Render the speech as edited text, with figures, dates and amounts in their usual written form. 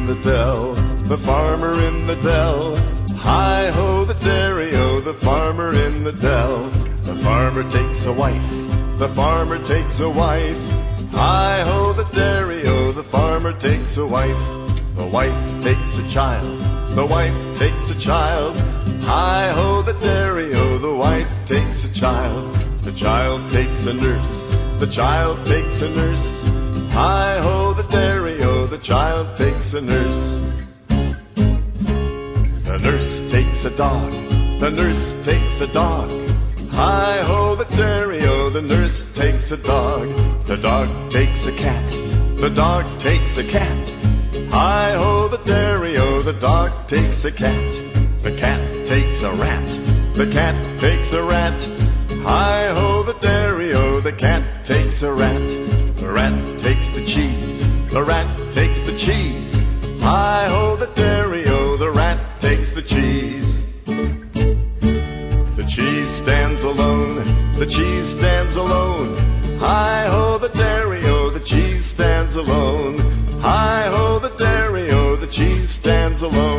in the dell, the farmer in the dell. Hi-ho, the dairy-o, the farmer in the dell. The farmer takes a wife, the farmer takes a wife. Hi-ho, the dairy-o, the farmer takes a wife. The wife takes a child, the wife takes a child. Hi-ho, the dairy-o, the wife takes a child. The child takes a nurse, the child takes a nurse. Hi-ho, the dairy-o, the child takes a nurse. The nurse takes a dog, the nurse takes a dog. Hi-ho, the dairy-o, the nurse takes a dog. The dog takes a cat, the dog takes a cat. Hi-ho, the dairy-o, the dog takes a cat. The cat takes a rat, the cat takes a rat. Hi-ho, the dairy-o, the cat takes a rat. The rat takes the cheese, the rat takes the cheese. Hi-ho, the dairy-o, the rat takes the cheese. The cheese stands alone, the cheese stands alone. Hi-ho, the dairy-o, the cheese stands alone. Hi-ho, the dairy-o, the cheese stands alone.